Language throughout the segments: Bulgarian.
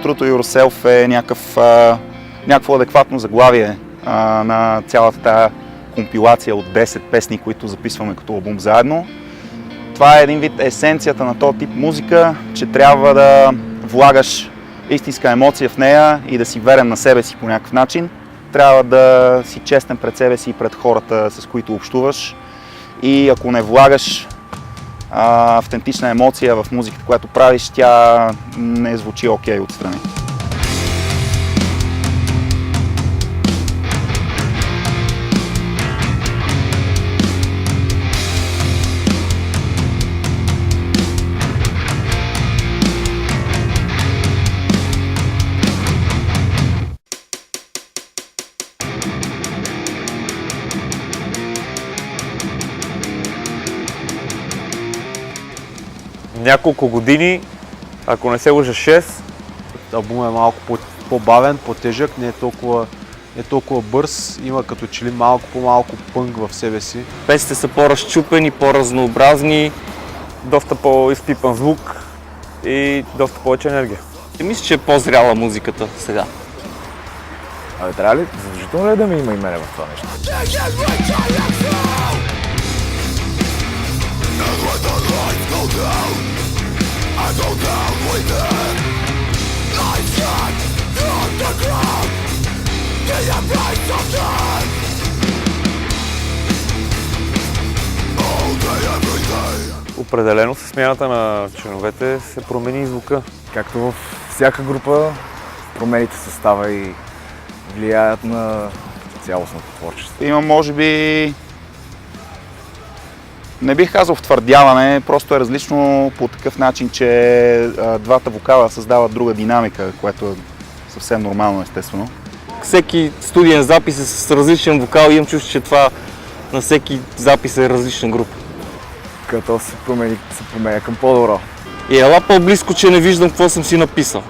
True to Yourself е някакво адекватно заглавие на цялата тази компилация от 10 песни, които записваме като албум заедно. Това е един вид есенцията на този тип музика, че трябва да влагаш истинска емоция в нея и да си верен на себе си по някакъв начин. Трябва да си честен пред себе си и пред хората, с които общуваш. И ако не влагаш автентична емоция в музиката, която правиш, тя не звучи окей отстрани. Няколко години, ако не се лъжа 6. Албумът е малко по-бавен, по-тежък, не е толкова бърз, има като че ли малко по-малко пънк в себе си. Песните са по-разчупени, по-разнообразни, доста по-изпипан звук и доста повече енергия. Мисля, че е по-зряла музиката сега. Абе, трябва ли? Задължително ли да ми има и мене в това нещо? Определено със смяната на членовете се промени звука. Както в всяка група, промените състава и влияят на цялостното творчество. Има, може би, не бих казал втвърдяване, просто е различно по такъв начин, че двата вокала създават друга динамика, което е съвсем нормално, естествено. Всеки студиен запис е с различен вокал и имам чувство, че това на всеки запис е различна група. Като се променя към по-добро. И ела по-близко, че не виждам какво съм си написал.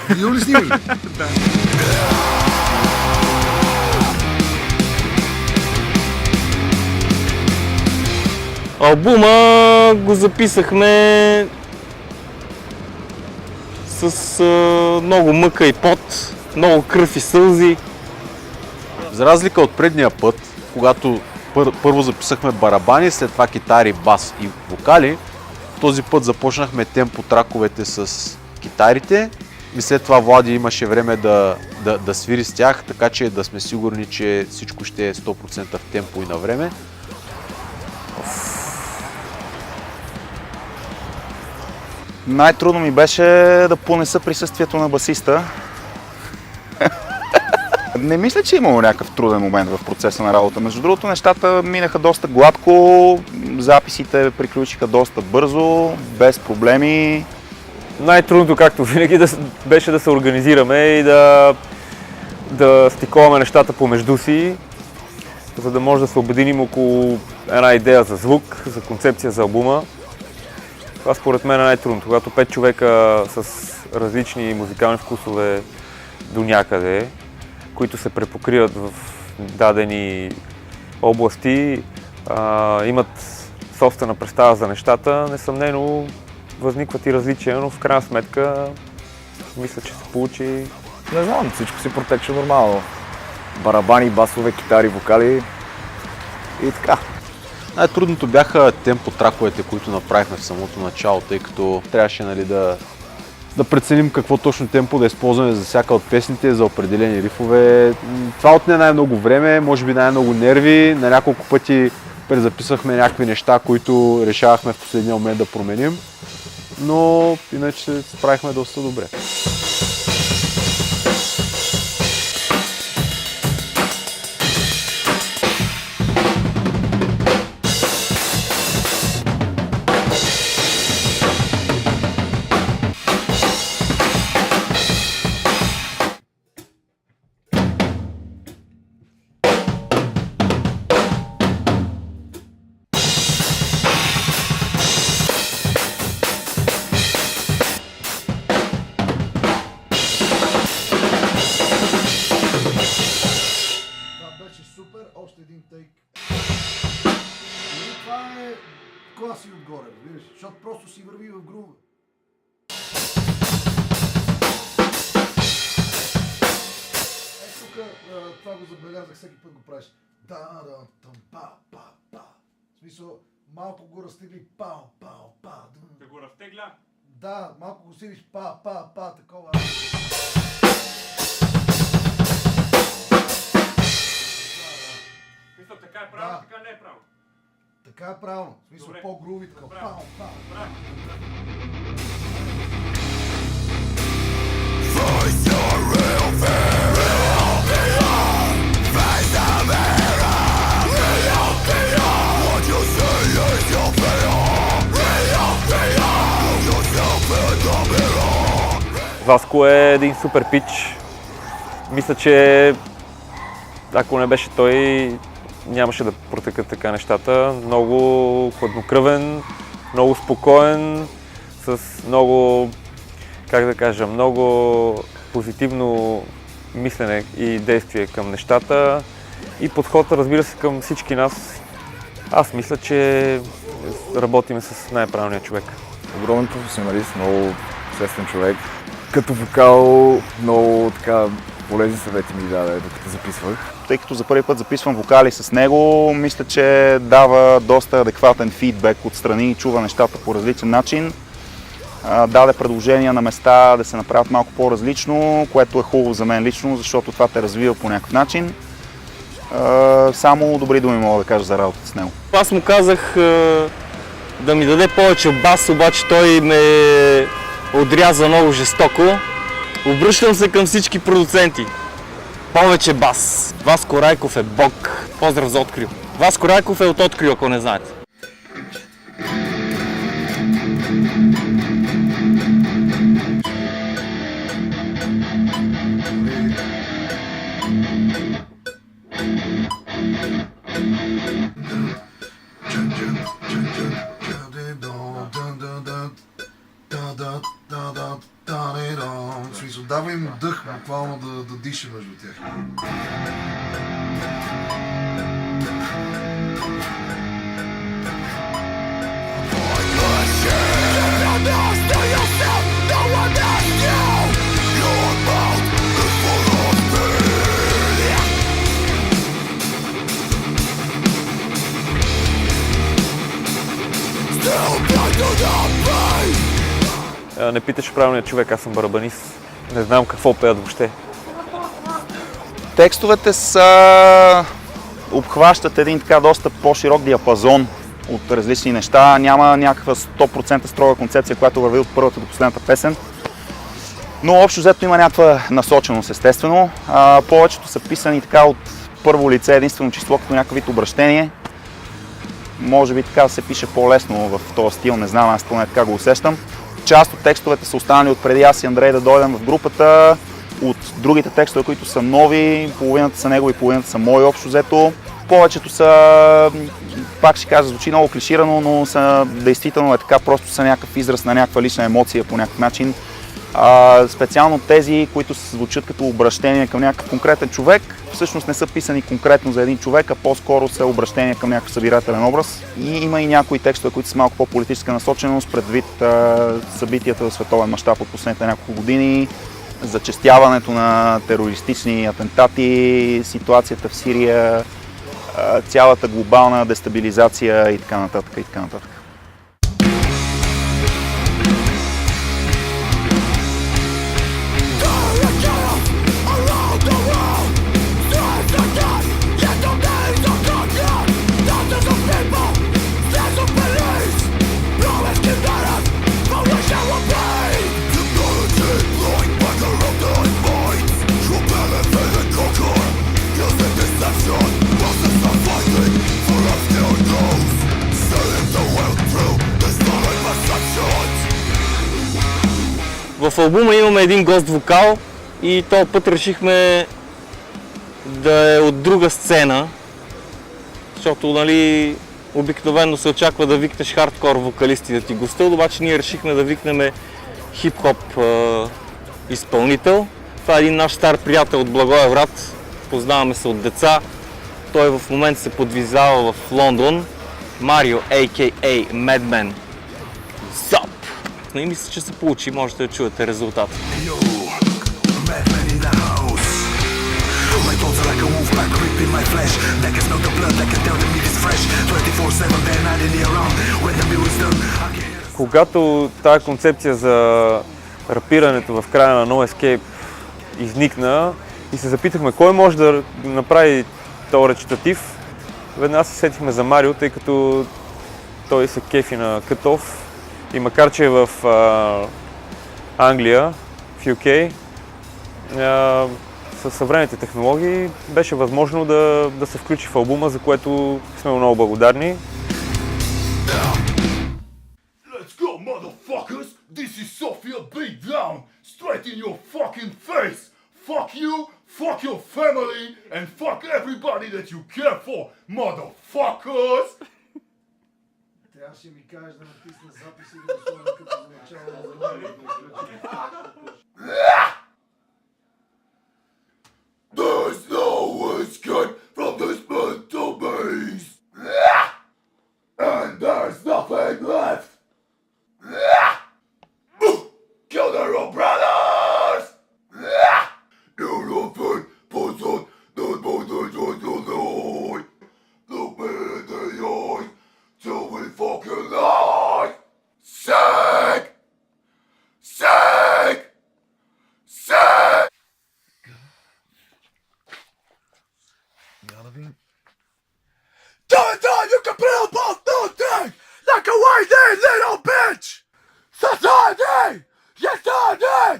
Видео ли снимаш? Да. Албума го записахме с много мъка и пот, много кръв и сълзи. За разлика от предния път, когато първо записахме барабани, след това китари, бас и вокали, този път започнахме темпо траковете с китарите и след това Влади имаше време да свири с тях, така че да сме сигурни, че всичко ще е 100% в темпо и на време. Най-трудно ми беше да понеса присъствието на басиста. Не мисля, че е имало някакъв труден момент в процеса на работа. Между другото, нещата минаха доста гладко, записите приключиха доста бързо, без проблеми. Най-трудното, както винаги, беше да се организираме и да стиковаме нещата помежду си, за да може да се обединим около една идея за звук, за концепция за албума. Това според мен е най-трудното, когато 5 човека с различни музикални вкусове до някъде, които се препокриват в дадени области, имат собствена представа за нещата, несъмнено възникват и различия, но в крайна сметка мисля, че се получи. Не знам, всичко си протече нормално. Барабани, басове, китари, вокали и така. Най-трудното бяха темпо траковете, които направихме в самото начало, тъй като трябваше да преценим какво точно темпо да използваме за всяка от песните, за определени рифове. Това отне най-много време, може би най-много нерви. На няколко пъти презаписвахме някакви неща, които решавахме в последния момент да променим. Но иначе се справихме доста добре. класи отгоре, разбираш, защото просто си върви в грува. Тук това го забелязах, всеки път го правиш. Да-да-там-па-па-па. В смисъл, малко го разтегли пао-пао-па. Да го разтегля? Да, малко го сидиш па-па-па, такова. Мисля, така е правилно, Да. така не е правилно. Така е правилно. В смисъл, Добре. по-груби, такова. Добре. Пао-пао. Васко е един супер пич. Мисля, че ако не беше той, нямаше да протекат така нещата. Много хладнокръвен, много спокоен, с много, как да кажа, много позитивно мислене и действие към нещата и подход, разбира се, към всички нас. Аз мисля, че работиме с най-правилния човек. Огромен професионалист, много свестен човек. Като вокал много така полезни съвети ми даде, докато записвах. Тъй като за първи път записвам вокали с него, мисля, че дава доста адекватен фидбек отстрани и чува нещата по различен начин. Даде предложения на места да се направят малко по-различно, което е хубаво за мен лично, защото това те развива по някакъв начин. Само добри думи мога да кажа за работата с него. Аз му казах да ми даде повече бас, обаче той ме отряза много жестоко. Обръщам се към всички продуценти. Повече бас. Васко Райков е бог. Поздрав за Открио. Васко Райков е от Открио, ако не знаете. В смисъл, дава им дъх буквално да диша между тях. Не питаш правилния човек, аз съм барабанист. Не знам какво пеят въобще. Текстовете обхващат един така доста по-широк диапазон от различни неща. Няма някаква 100% строга концепция, която върви от първата до последната песен. Но общо взето има някаква насоченост, естествено. Повечето са писани така от първо лице, единствено число, като някакъв вид обращение. Може би така се пише по-лесно в този стил, не знам, аз поне така го усещам. Част от текстовете са останали от преди аз и Андрей да дойдем в групата. От другите текстове, които са нови, половината са негови, половината са мои общо взето. Повечето са, пак ще кажа, звучи много клиширано, но са действително е така, просто са някакъв израз на някаква лична емоция по някакъв начин. Специално тези, които звучат като обращение към някакъв конкретен човек, всъщност не са писани конкретно за един човек, а по-скоро са обращение към някакъв събирателен образ. И има и някои текстове, които са малко по-политическа насоченост, предвид събитията в световен мащаб от последните няколко години, зачестяването на терористични атентати, ситуацията в Сирия, цялата глобална дестабилизация и така нататък. И така нататък. В албума имаме един гост вокал и този път решихме да е от друга сцена, защото нали, обикновено се очаква да викнеш хардкор вокалисти да ти гостуват, обаче ние решихме да викнем хип-хоп изпълнител. Това е един наш стар приятел от Благоевград, познаваме се от деца. Той в момента се подвизава в Лондон Марио, a.k.a. Madman Zap. Не мисля, че се получи, можете да чуете резултат. Когато тази концепция за рапирането в края на No Escape изникна и се запитахме кой може да направи този речитатив, веднага се сетихме за Марио, тъй като той се кефи на Кътов и макар че е в Англия, в UK, със съвременните технологии беше възможно да се включи в албума, за което сме много благодарни. Let's go, motherfuckers! This is Sophia Beatdown! Straight in your fucking face! Fuck you, fuck your family, and fuck everybody that you care for, motherfuckers! Трябваше ми кажеш да натисна запис и да го сложа като за начало. There's no escape from this mental maze! And there's nothing left! Kill their own brothers! You're nothing but the mother's on the line! Look me in the eyes! Till we fucking lie! Sick! Sick! Sick! Time you can play about nothing! Like a whiny little bitch! Society! Yesterday!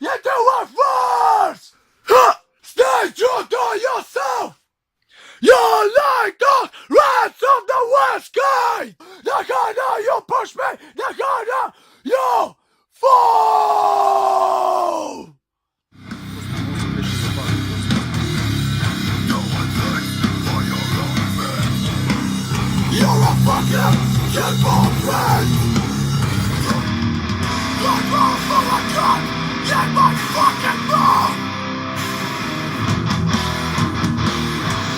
You do it worse! Stay true to yourself! You're like the rats of the west side! Nakana, you push me! Nakana, you fall! You're a fucking kidball friend! You're wrong for a gun! Get my fucking wrong!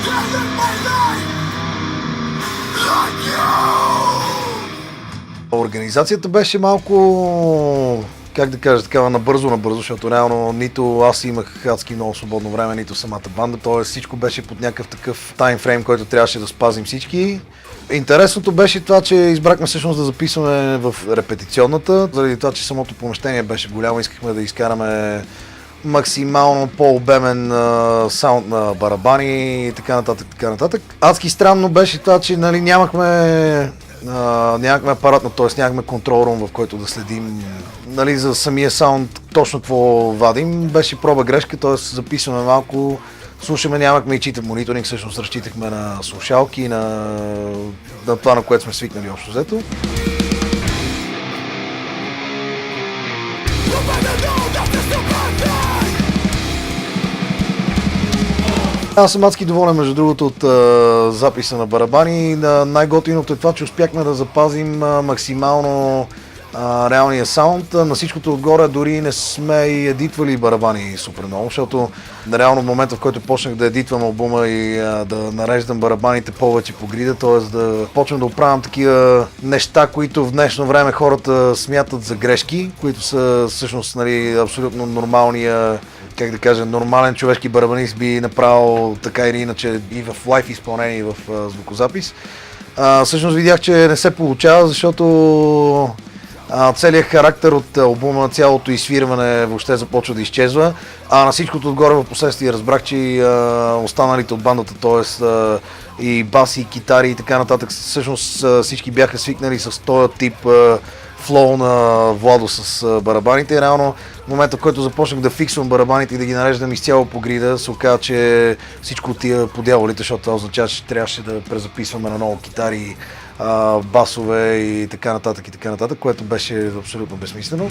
Killing my life! Like you! Организацията беше малко, как да кажа, такава набързо, защото реално нито аз имах адски много свободно време, нито самата банда, т.е. всичко беше под някакъв такъв таймфрейм, който трябваше да спазим всички. Интересното беше това, че избрахме всъщност да записваме в репетиционната, заради това, че самото помещение беше голямо, искахме да изкараме максимално по-обемен саунд на барабани и така нататък, така нататък. Адски странно беше това, че нали, нямахме апаратно, т.е. нямахме контрол-рум, в който да следим нали, за самия саунд точно какво вадим. Беше проба грешка, т.е. записваме малко, слушаме, нямахме и читав мониторинг, всъщност разчитахме на слушалки, на това, на което сме свикнали общо взето. Аз съм адски доволен, между другото, от записа на барабани. Най-готиното е това, че успяхме да запазим максимално реалния саунд. На всичкото отгоре дори не сме и едитвали барабани супер много, защото реално в момента, в който почнах да едитвам албума и да нареждам барабаните повече по грида, т.е. да почвам да оправям такива неща, които в днешно време хората смятат за грешки, които са всъщност нали, абсолютно нормалния, как да кажа, нормален човешки барабанист би направил така или иначе и в лайв изпълнение, и в звукозапис. Всъщност видях, че не се получава, защото целият характер от албума, цялото изсвирване въобще започва да изчезва, а на всичкото отгоре в последствие разбрах, че останалите от бандата, т.е. и баси, и китари и така нататък, всъщност всички бяха свикнали с този тип флоу на Владо с барабаните. Реално в момента, в който започнах да фиксвам барабаните и да ги нареждам изцяло по грида, се оказа, че всичко отива по дяволите, защото това означава, че трябваше да презаписваме на ново китари, басове и така нататък, което беше абсолютно безсмислено.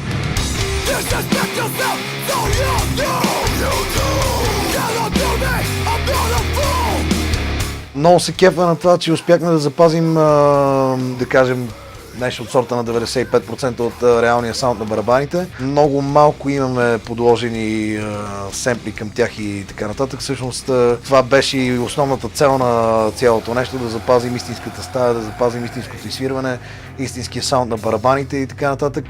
Много се кефа на това, че успяхме да запазим, да кажем, нещо от сорта на 95% от реалния саунд на барабаните. Много малко имаме подложени семпли към тях и така нататък. Всъщност това беше и основната цел на цялото нещо, да запазим истинската стая, да запазим истинското изсвирване, истинския саунд на барабаните и така нататък.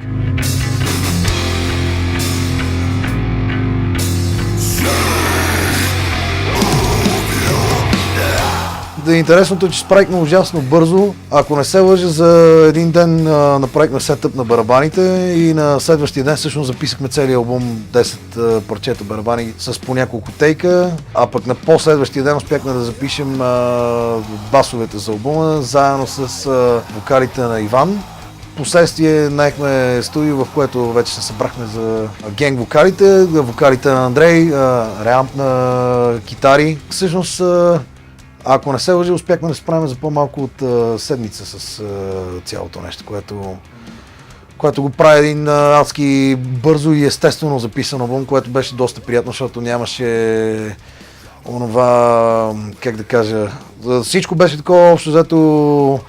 Да, интересното е, че спрайкна ужасно бързо. Ако не се лъжа, за един ден направихме сетъп на барабаните и на следващия ден всъщност записахме целия албум, 10 парчета барабани с по няколко тейка, а пък на последващия ден успяхме да запишем басовете за албума, заедно с вокалите на Иван. Последствие наехме студио, в което вече се събрахме за генг вокалите на Андрей, реамп на китари. Всъщност, ако не се лъжи, успяхме да се справим за по-малко от седмица с цялото нещо, което го прави един адски бързо и естествено записан албум, което беше доста приятно, защото нямаше онова, как да кажа, всичко беше такова общо взето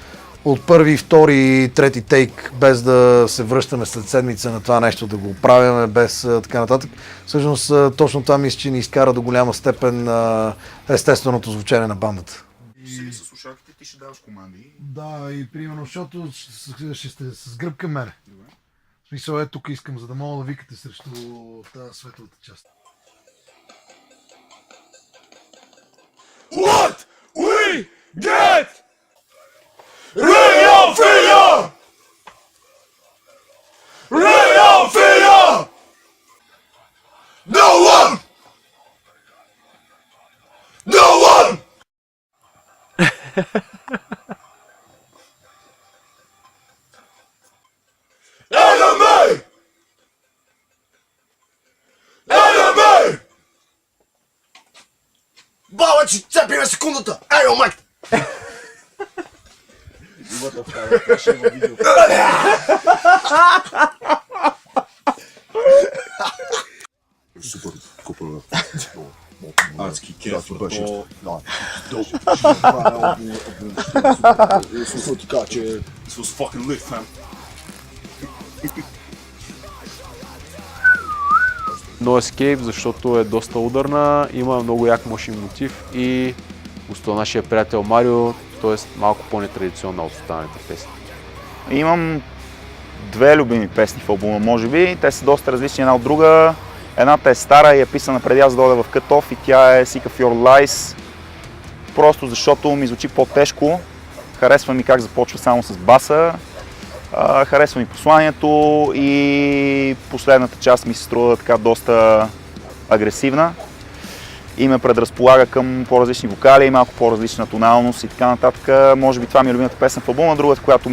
от първи, втори, трети тейк, без да се връщаме след седмица на това нещо, да го оправяме, без така нататък. Всъщност точно това мисля, че ни изкара до голяма степен естественото звучение на бандата. И с слушалките ти ще даваш команди. Да, и примерно, защото ще сте с гръб към мене. В смисъл, тук искам, за да мога да викате срещу тази светлата част. What we get! Real Fear! Real Fear! No one! No one! Enemy! Enemy! Баба, че цепи на секундата! Ейо, майк! Super купа адски кеф беше. Смисъл ти кажа, че it was fucking lit, fam. No Escape, защото е доста ударна, има много як машин мотив и гостува нашия приятел Марио, т.е. малко по-нетрадиционна от останалите песни. Имам две любими песни в албума, може би. Те са доста различни една от друга. Едната е стара и е писана преди аз да дойда в Cut Off и тя е Sick of Your Lies. Просто защото ми звучи по-тежко. Харесва ми как започва само с баса. Харесва ми посланието и последната част ми се струва така доста агресивна и ме предразполага към по-различни вокали, малко по-различна тоналност и така нататък. Може би това ми е любимата песен в албума. Другата, която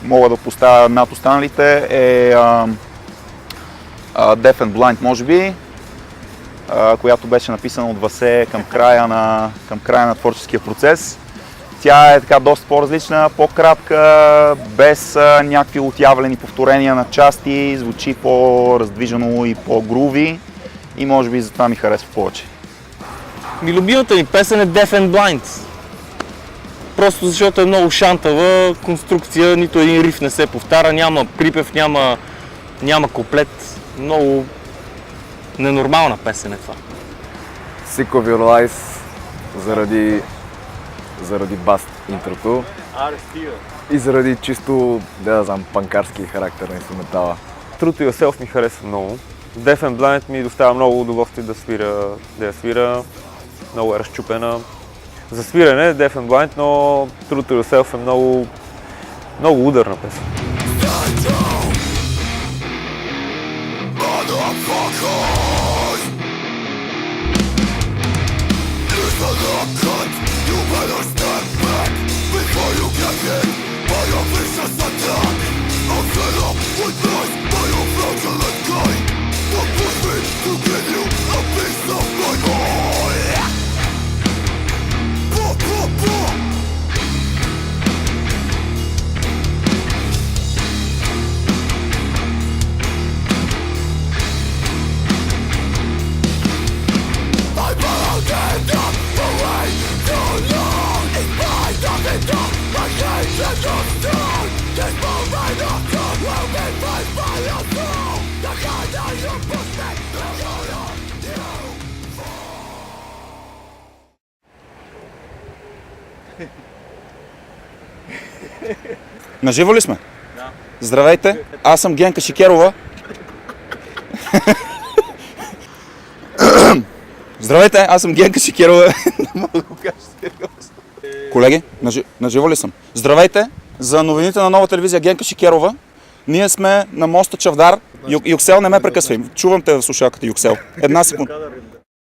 мога да поставя над останалите е Deaf and Blind, може би, която беше написана от Васе към края на творческия процес. Тя е така доста по-различна, по-кратка, без някакви отявлени повторения на части, звучи по-раздвижено и по-груви и може би затова ми харесва повече. Любимата ми песен е Deaf and Blind. Просто защото е много шантава конструкция, нито един риф не се повтаря, няма припев, няма куплет. Много ненормална песен е това. Sick of Your Lies заради бас интрото и заради чисто, да знам, панкарски характер на инструментала. True to Yourself ми харесва много. Deaf and Blind ми доставя много удоволствие да я свира. Много е разчупена. За свирене Deaf and Blind, но True to Yourself е много ударна песен. Наживо ли сме? Да. Здравейте, аз съм Генка Шикерова. Здравейте, аз съм Генка Шикерова. Не мога да го кажа сериозно. Колеги, наживо ли съм? Здравейте, за новините на Нова телевизия Генка Шикерова. Ние сме на моста Чавдар. Юксел, не ме прекъсвай. Чувам те в слушалката, Юксел. Една секунда.